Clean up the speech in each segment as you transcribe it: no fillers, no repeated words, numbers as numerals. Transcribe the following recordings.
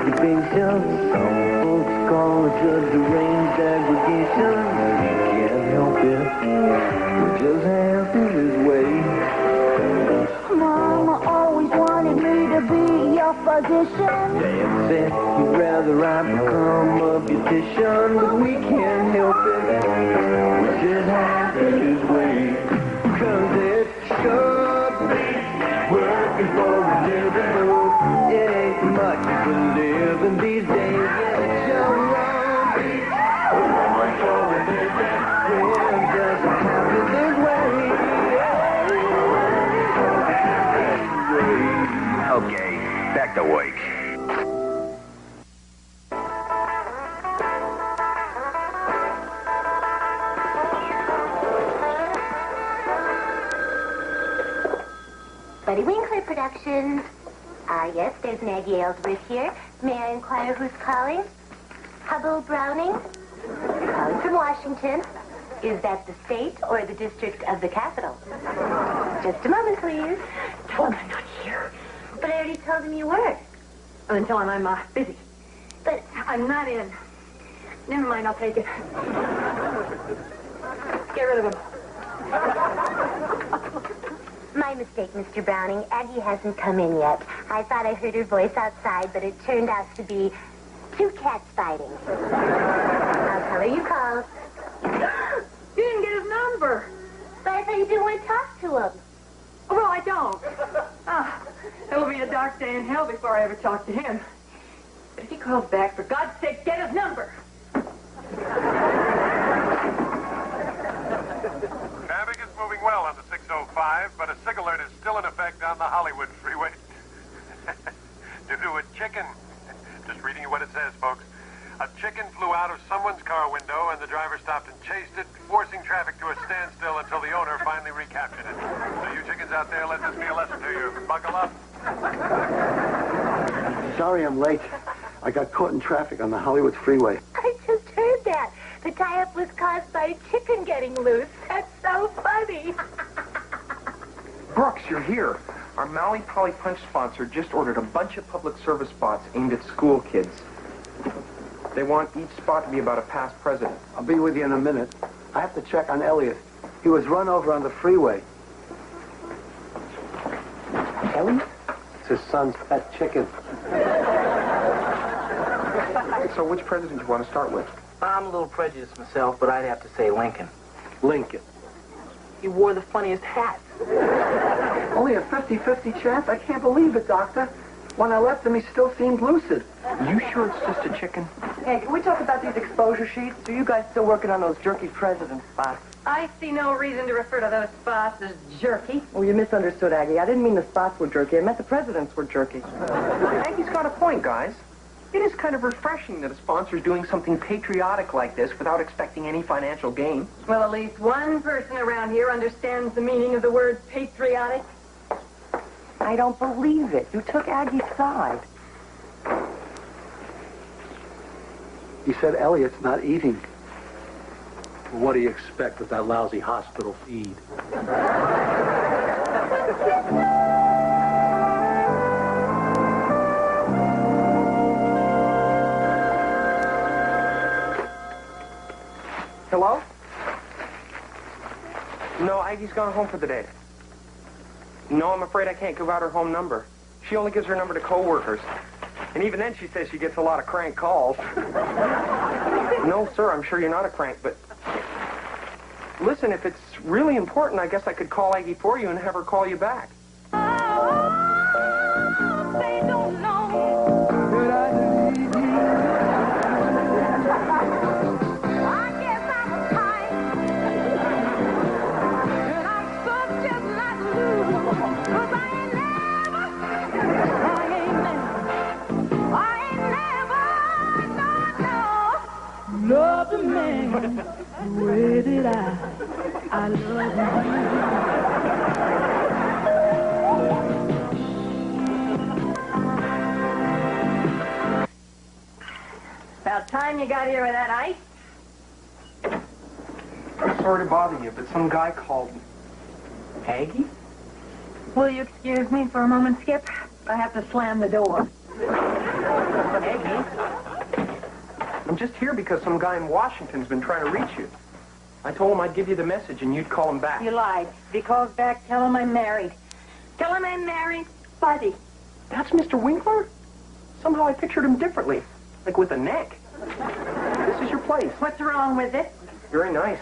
masturbation. Some folks call it a deranged aggregation. He can't help it. It just happens his way. Mama always wanted me to be your physician. Dad said he'd rather I become a beautician, but we can't help it. It just happens his way. 'Cause it should be working for a living, but it ain't much of a living these days. Yeah, it sure won't be working for a living. Yeah, it just happens this way. Okay, back to work. Buddy Winkler Productions. Yes, there's an Aggie Ellsworth here. May I inquire who's calling? Hubble Browning? Calling from Washington. Is that the state or the district of the capital? Just a moment, please. Tell him I'm not here. But I already told him you were. Oh, and tell him I'm busy. But I'm not in. Never mind, I'll take it. Get rid of him. my mistake, Mr. Browning. Aggie hasn't come in yet. I thought I heard her voice outside, but it turned out to be two cats fighting. I'll tell her you called. You didn't get his number. But I thought you didn't want to talk to him. Oh, well, I don't. It'll be a dark day in hell before I ever talk to him. But if he calls back, for God's sake, get his number. Traffic is moving well on the 605, but a SIG alert is still in effect on the Hollywood freeway. Due to a chicken. Just reading you what it says, folks. A chicken flew out of someone's car window, and the driver stopped and chased it, forcing traffic to a standstill until the owner finally recaptured it. So you chickens out there, let this be a lesson to you. Buckle up. Sorry I'm late. I got caught in traffic on the Hollywood freeway. I just heard that. The tie-up was caused by a chicken getting loose. That's so funny. Brooks, you're here. Our Maui Polly Punch sponsor just ordered a bunch of public service spots aimed at school kids. They want each spot to be about a past president. I'll be with you in a minute. I have to check on Elliot. He was run over on the freeway. Elliot? It's his son's pet chicken. So which president do you want to start with? I'm a little prejudiced myself, but I'd have to say Lincoln. Lincoln. He wore the funniest hat. Only a 50-50 chance? I can't believe it, Doctor. When I left him, he still seemed lucid. You sure it's just a chicken? Hey, can we talk about these exposure sheets? Are you guys still working on those jerky president spots? I see no reason to refer to those spots as jerky. Oh, you misunderstood, Aggie. I didn't mean the spots were jerky. I meant the presidents were jerky. Aggie's got a point, guys. It is kind of refreshing that a sponsor's doing something patriotic like this without expecting any financial gain. Well, at least one person around here understands the meaning of the word patriotic. I don't believe it. You took Aggie's side. He said Elliot's not eating. What do you expect with that lousy hospital feed? Hello? No, Aggie's gone home for the day. No, I'm afraid I can't give out her home number. She only gives her number to coworkers. And even then, she says she gets a lot of crank calls. No, sir, I'm sure you're not a crank, but... Listen, if it's really important, I guess I could call Aggie for you and have her call you back. They don't know that I need you. I guess I'm tight, and I'm stuck just like glue. 'Cause I ain't never loved a man the way that I love you. About time you got here with that ice. I'm sorry to bother you, but some guy called me. Aggie? Will you excuse me for a moment, Skip? I have to slam the door. Aggie? I'm just here because some guy in Washington's been trying to reach you. I told him I'd give you the message and you'd call him back. You lied. If he calls back, tell him I'm married. Tell him I'm married, Buddy. That's Mr. Winkler? Somehow I pictured him differently, like with a neck. This is your place. What's wrong with it? Very nice.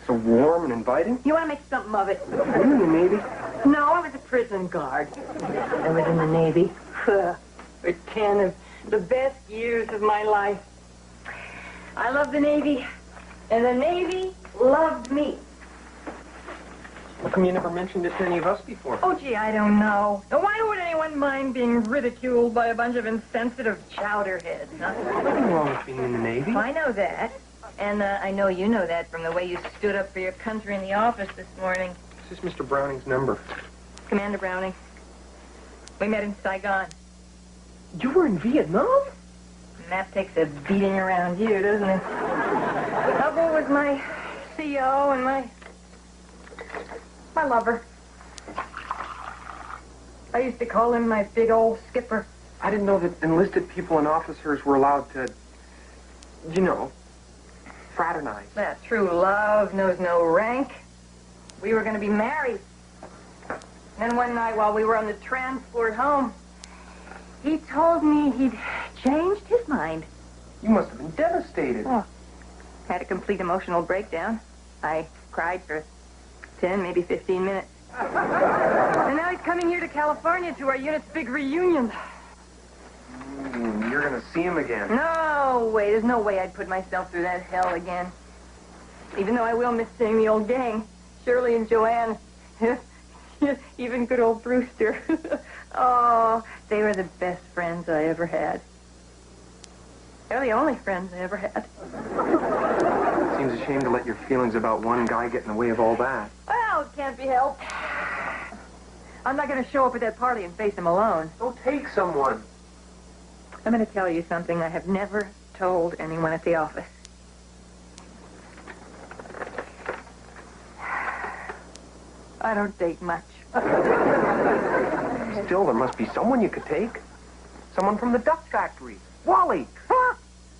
So warm and inviting. You want to make something of it? Were you in the Navy? No, I was a prison guard. I was in the Navy for 10 of the best years of my life. I loved the Navy, and the Navy loved me. How come you never mentioned it to any of us before? Oh, gee, I don't know. Why would anyone mind being ridiculed by a bunch of insensitive chowderheads, huh? Nothing wrong with being in the Navy. I know that. And I know you know that from the way you stood up for your country in the office this morning. This is Mr. Browning's number. Commander Browning. We met in Saigon. You were in Vietnam? Map takes a beating around you, doesn't it? Lobl was my CO and my lover. I used to call him my big old skipper. I didn't know that enlisted people and officers were allowed to, you know, fraternize. That true love knows no rank. We were going to be married. Then one night while we were on the transport home, he told me he'd changed his mind. You must have been devastated. Oh, had a complete emotional breakdown. I cried for 10, maybe 15 minutes. And now he's coming here to California to our unit's big reunion. You're going to see him again. No way. There's no way I'd put myself through that hell again. Even though I will miss seeing the old gang. Shirley and Joanne. Even good old Brewster. Oh, they were the best friends I ever had. They're the only friends I ever had. Seems a shame to let your feelings about one guy get in the way of all that. Well, it can't be helped. I'm not going to show up at that party and face him alone. Don't take someone. I'm going to tell you something I have never told anyone at the office. I don't date much. Still, there must be someone you could take. Someone from the duck factory. Wally. Huh?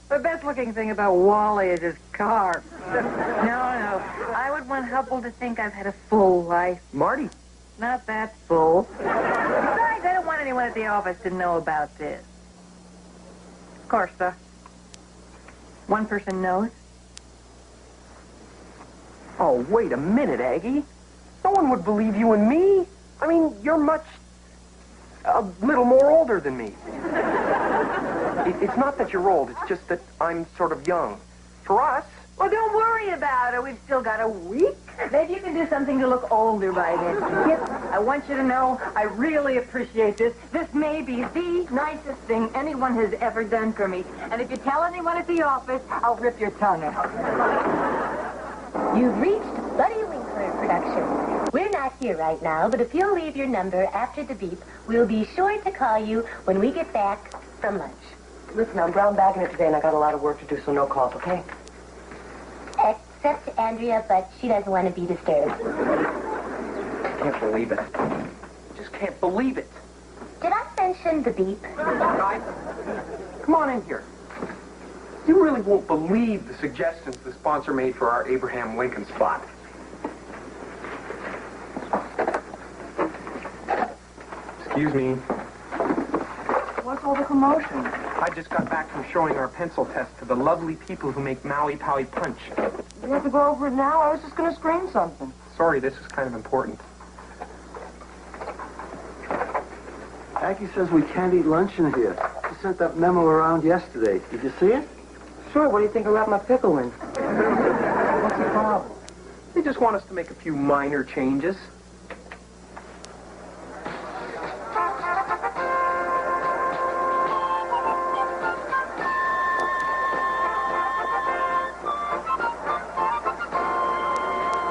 The best-looking thing about Wally is his car. No. I would want Hubble to think I've had a full life. Marty. Not that full. Besides, I don't want anyone at the office to know about this. Of course, one person knows. Oh, wait a minute, Aggie. No one would believe you and me. I mean, you're a little more older than me. It's not that you're old. It's just that I'm sort of young. For us... Well, don't worry about it. We've still got a week. Maybe you can do something to look older by then. Yes, I want you to know I really appreciate this. This may be the nicest thing anyone has ever done for me. And if you tell anyone at the office, I'll rip your tongue out. You've reached Buddy Winkler Productions. We're not here right now, but if you'll leave your number after the beep, we'll be sure to call you when we get back from lunch. Listen, I'm brown bagging it today, and I got a lot of work to do, so no calls, okay? Except Andrea, but she doesn't want to be disturbed. Can't believe it. Just can't believe it. Did I mention the beep? Guys, come on in here. You really won't believe the suggestions the sponsor made for our Abraham Lincoln spot. Excuse me. What's all the commotion? I just got back from showing our pencil test to the lovely people who make Maui Powie Punch. You have to go over it now? I was just going to screen something. Sorry, this is kind of important. Aggie says we can't eat lunch in here. She sent that memo around yesterday. Did you see it? Sure, what do you think I wrapped my pickle in? What's the problem? They just want us to make a few minor changes.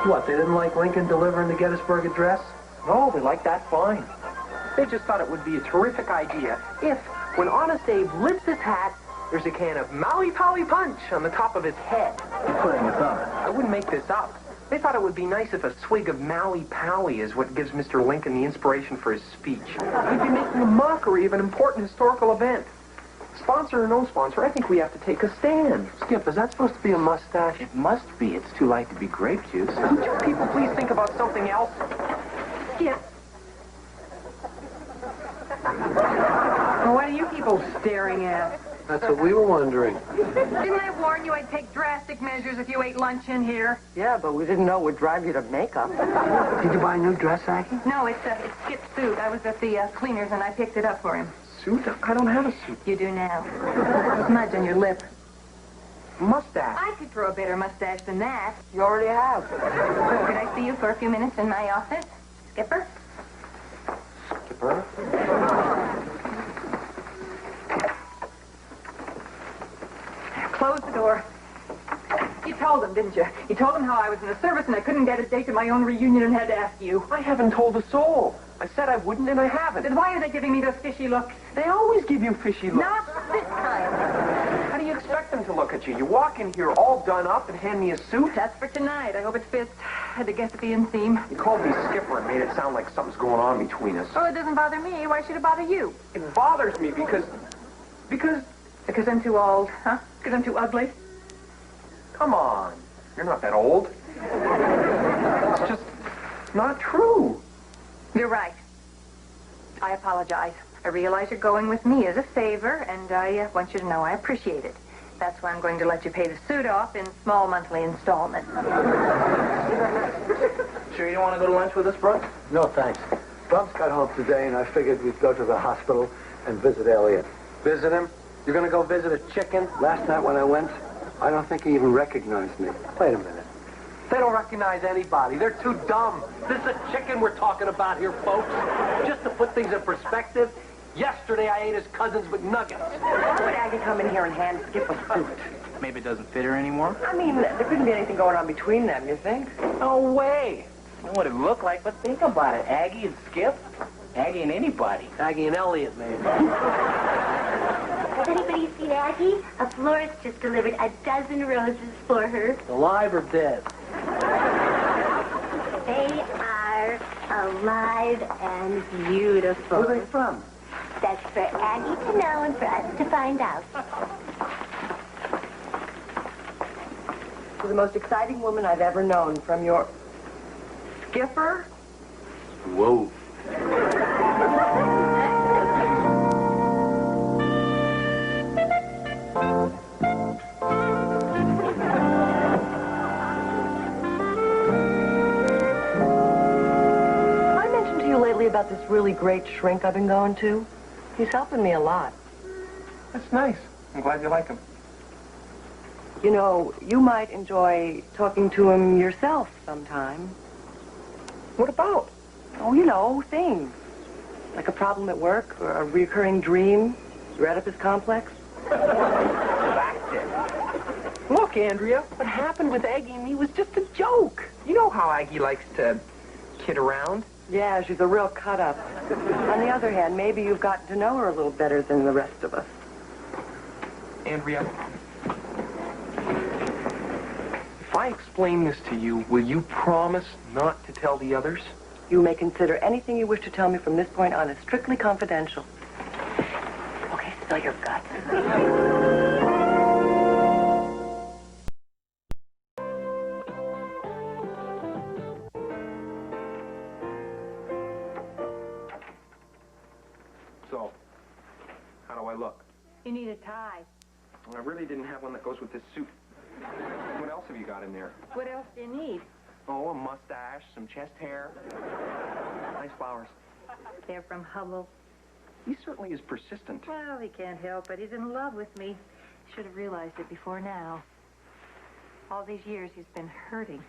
What, they didn't like Lincoln delivering the Gettysburg Address? No, they like that fine. They just thought it would be a terrific idea if, when Honest Abe lifts his hat, there's a can of Maui Powie Punch on the top of his head. You're putting this up. I wouldn't make this up. They thought it would be nice if a swig of Maui Powie is what gives Mr. Lincoln the inspiration for his speech. He'd be making a mockery of an important historical event. Sponsor or no sponsor, I think we have to take a stand. Skip, is that supposed to be a mustache? It must be. It's too light to be grape juice. Could you people please think about something else? Skip. Well, what are you people staring at? That's what we were wondering. Didn't I warn you I'd take drastic measures if you ate lunch in here? Yeah, but we didn't know it would drive you to makeup. Did you buy a new dress, Aggie? No, it's Skip's suit. I was at the cleaners and I picked it up for him. Suit? I don't have a suit. You do now. Smudge on your lip. Mustache. I could throw a better mustache than that. You already have. Could I see you for a few minutes in my office, Skipper? Skipper? Close the door. You told him, didn't you? You told him how I was in the service and I couldn't get a date to my own reunion and had to ask you. I haven't told a soul. I said I wouldn't, and I haven't. Then why are they giving me those fishy looks? They always give you fishy looks. Not this time. How do you expect them to look at you? You walk in here all done up and hand me a suit? That's for tonight. I hope it fits. Had to guess at the inseam. You called me Skipper and made it sound like something's going on between us. Oh, it doesn't bother me. Why should it bother you? It bothers me because I'm too old, huh? Because I'm too ugly? come on. You're not that old. It's just not true. You're right. I apologize. I realize you're going with me as a favor, and I want you to know I appreciate it. That's why I'm going to let you pay the suit off in small monthly installments. Sure you don't want to go to lunch with us, Brooks? No, thanks. Bumps got home today, and I figured we'd go to the hospital and visit Elliot. Visit him? You're going to go visit a chicken? Last night when I went, I don't think he even recognized me. Wait a minute. They don't recognize anybody. They're too dumb. This is a chicken we're talking about here, folks. Just to put things in perspective, yesterday I ate his cousin's McNuggets. Why would Aggie come in here and hand Skip a suit? Maybe it doesn't fit her anymore. I mean, there couldn't be anything going on between them, you think? No way. I know what it looked like, but think about it. Aggie and Skip. Aggie and anybody. Aggie and Elliot, maybe. Has anybody seen Aggie? A florist just delivered a dozen roses for her. Alive or dead? They are alive and beautiful. Where are they from? That's for Aggie to know and for us to find out. You're the most exciting woman I've ever known from your... Skipper? Whoa. I mentioned to you lately about this really great shrink I've been going to. He's helping me a lot. That's nice. I'm glad you like him. You know, you might enjoy talking to him yourself sometime. What about? Oh, you know, things. Like a problem at work or a recurring dream. You read up his complex? That's it. Look, Andrea, what happened with Aggie and me was just a joke. You know how Aggie likes to kid around. Yeah, she's a real cut-up. On the other hand, maybe you've gotten to know her a little better than the rest of us. Andrea, if I explain this to you, will you promise not to tell the others? You may consider anything you wish to tell me from this point on as strictly confidential. Okay, spill your guts. So, how do I look? You need a tie. I really didn't have one that goes with this suit. What else have you got in there? What else do you need? Oh, a mustache, some chest hair. Nice flowers. They're from Hubble. He certainly is persistent. Well, he can't help it. He's in love with me. Should have realized it before now. All these years he's been hurting.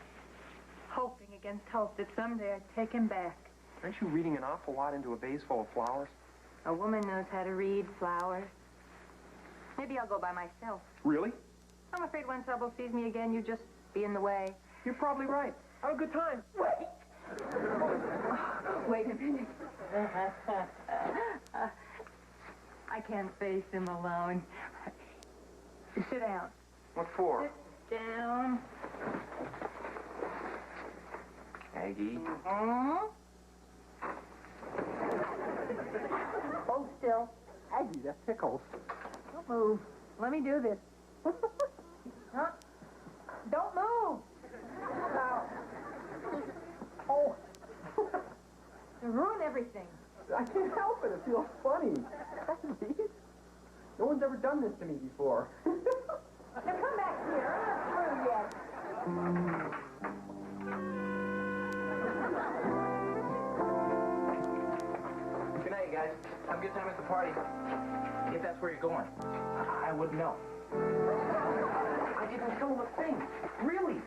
Hoping against hope that someday I'd take him back. Aren't you reading an awful lot into a vase full of flowers? A woman knows how to read flowers. Maybe I'll go by myself. Really? I'm afraid once Hubble sees me again, you'd just be in the way. You're probably right. Have a good time. Wait. Wait a minute. I can't face him alone. Sit down. What for? Sit down. Aggie. Hold still. Aggie, that tickles. Don't move. Let me do this. Huh? Don't move. Now. Oh. You ruin everything. I can't help it. It feels funny. No one's ever done this to me before. Now come back here. I'm not through yet. Good night, guys. Have a good time at the party. If that's where you're going. I wouldn't know. I didn't tell him a thing. Really.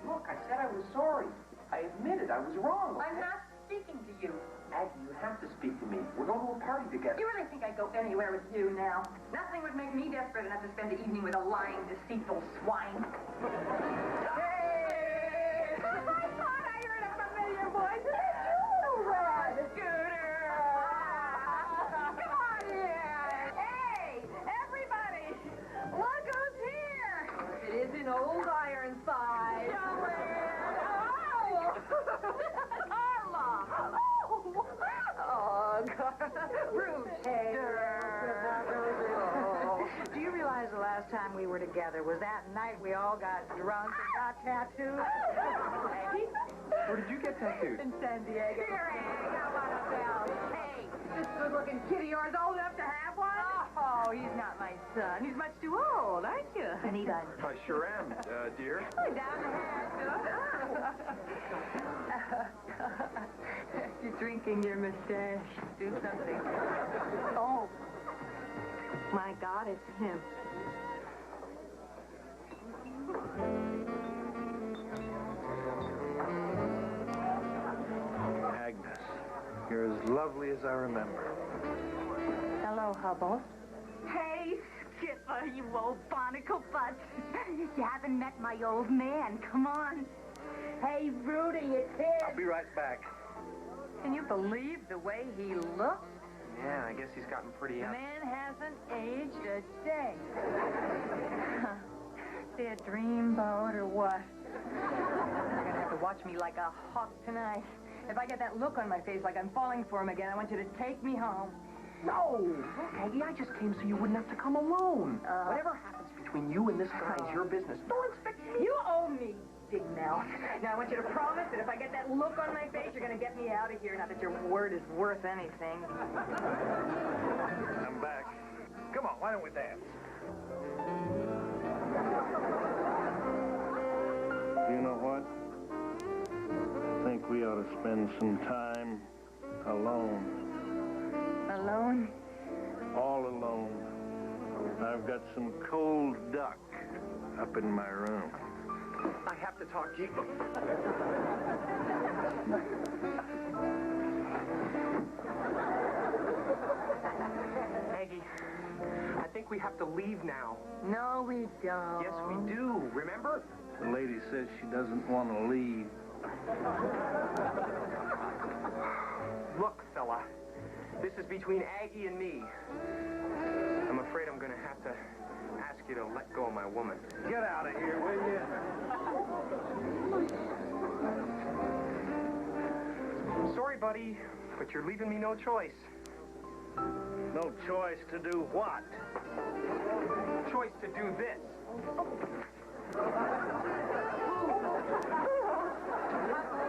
Look, I said I was sorry. I admitted I was wrong. I'm not speaking to you. Aggie, you have to speak to me. We're going to a party together. You really think I'd go anywhere with you now? Nothing would make me desperate enough to spend the evening with a lying, deceitful swine. Hey! I thought I heard a familiar voice. Is it you, little red? Scooter! Come on here! Hey! Everybody! Look who's here! It isn't old Ironside. Carla! Oh, God. Rude. Do you realize the last time we were together was that night we all got drunk and got tattooed? Aggie? Where did you get tattooed? In San Diego. Here, Aggie, how about a bell? Hey, this good-looking kid of yours old enough to have one? Oh, he's not my son. He's much too old, aren't you? And he doesn't. I sure am, dear. Oh, down the hatch. You're drinking your mustache. Do something. Oh. My God, it's him. Agnes, you're as lovely as I remember. Hello, Hubble. Hey, Skipper, you old barnacle butt. You haven't met my old man. Come on. Hey, Rudy, it's him. I'll be right back. Can you believe the way he looks? Yeah, I guess he's gotten pretty The man hasn't aged a day. Is he a dreamboat or what? You're gonna have to watch me like a hawk tonight. If I get that look on my face like I'm falling for him again, I want you to take me home. No! Look, Aggie, I just came so you wouldn't have to come alone. Whatever happens between you and this guy is your business. Don't expect me. You owe me, big mouth. Now, I want you to promise that if I get that look on my face, you're going to get me out of here. Not that your word is worth anything. I'm back. Come on, why don't we dance? You know what? I think we ought to spend some time alone. Alone? All alone. I've got some cold duck up in my room. I have to talk to you. Aggie, I think we have to leave now. No, we don't. Yes, we do. Remember? The lady says she doesn't want to leave. Look, fella, this is between Aggie and me. I'm afraid I'm going to have to ask you to let go of my woman. Get out of here, will you? I'm sorry, buddy, but you're leaving me no choice. No choice to do what? Choice to do this.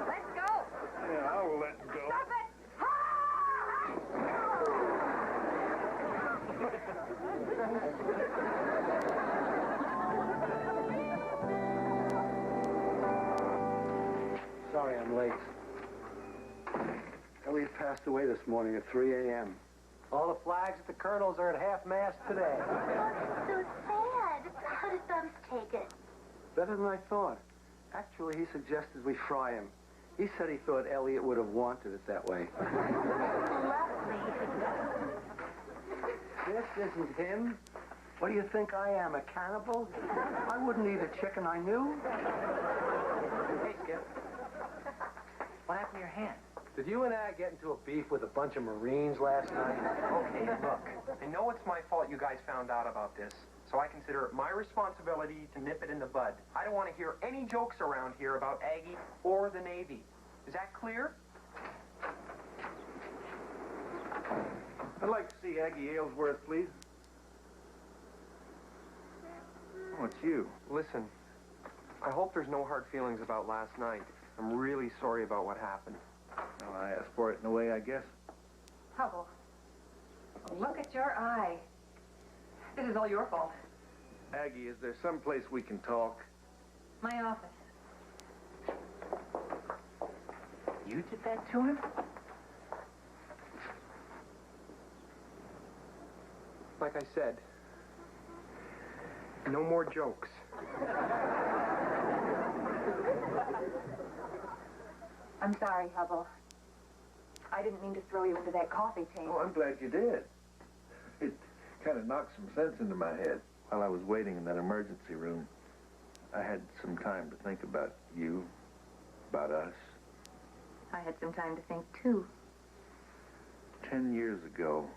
Let's go. Yeah, I'll let go. Stop it. Sorry I'm late. Elliot passed away this morning at 3 a.m. All the flags at the Colonel's are at half-mast today. So sad. How did Bumps take it? Better than I thought. Actually, he suggested we fry him. He said he thought Elliot would have wanted it that way. Lovely. This isn't him. What do you think I am, a cannibal? I wouldn't eat a chicken I knew. Hey, Skip. What happened to your hand? Did you and I get into a beef with a bunch of Marines last night? Okay, look, I know it's my fault you guys found out about this, so I consider it my responsibility to nip it in the bud. I don't want to hear any jokes around here about Aggie or the Navy. Is that clear? I'd like to see Aggie Aylesworth, please. Oh, it's you. Listen, I hope there's no hard feelings about last night. I'm really sorry about what happened. Well, I asked for it in a way, I guess. Hubble, look at your eye. This is all your fault. Aggie, is there some place we can talk? My office. You did that to him? Like I said, no more jokes. I'm sorry, Hubble. I didn't mean to throw you into that coffee table. Oh, I'm glad you did. It kind of knocked some sense into my head. While I was waiting in that emergency room, I had some time to think about you, about us. I had some time to think, too. 10 years ago,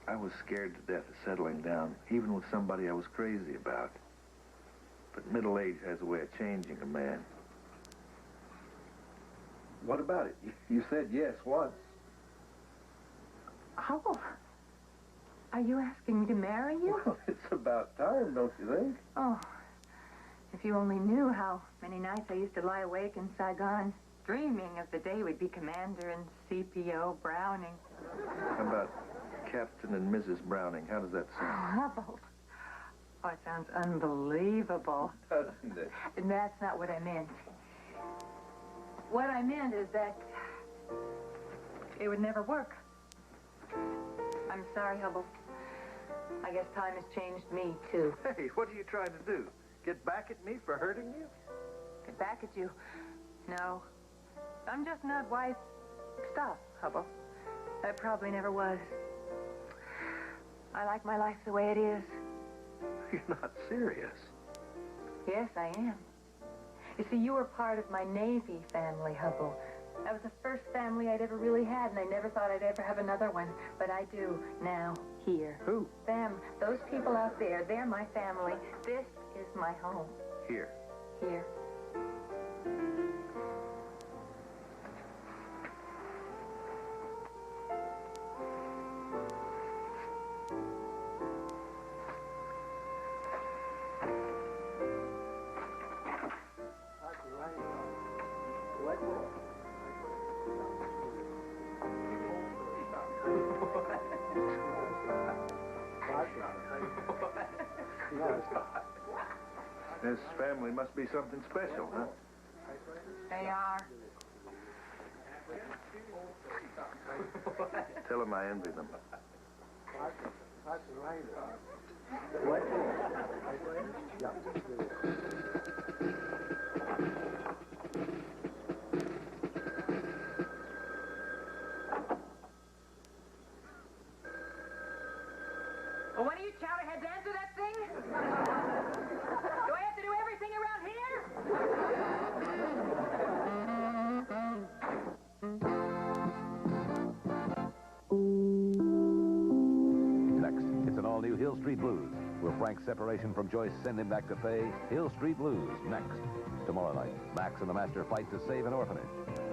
I was scared to death of settling down, even with somebody I was crazy about. But middle age has a way of changing a man. What about it? You said yes once. Hubble, are you asking me to marry you? Well, it's about time, don't you think? Oh, if you only knew how many nights I used to lie awake in Saigon, dreaming of the day we'd be Commander and CPO Browning. How about Captain and Mrs. Browning? How does that sound? Hubble. Oh, it sounds unbelievable. Doesn't it? And that's not what I meant. What I meant is that it would never work. I'm sorry, Hubble. I guess time has changed me, too. Hey, what are you trying to do? Get back at me for hurting you? Get back at you? No. I'm just not wise. Stop, Hubble. I probably never was. I like my life the way it is. You're not serious. Yes, I am. You see, you were part of my Navy family, Hubble. That was the first family I'd ever really had, and I never thought I'd ever have another one. But I do now, here. Who? Them. Those people out there, they're my family. This is my home. Here. Here. This family must be something special, huh? They are. Tell them I envy them. Well, one of you chowderheads answer that thing? Do I have to do everything around here? Next, it's an all-new Hill Street Blues. Will Frank's separation from Joyce send him back to Faye? Hill Street Blues, next. Tomorrow night, Max and the Master fight to save an orphanage.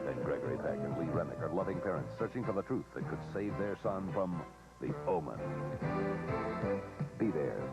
Then Gregory Peck and Lee Remick are loving parents searching for the truth that could save their son from the Omen. Be there.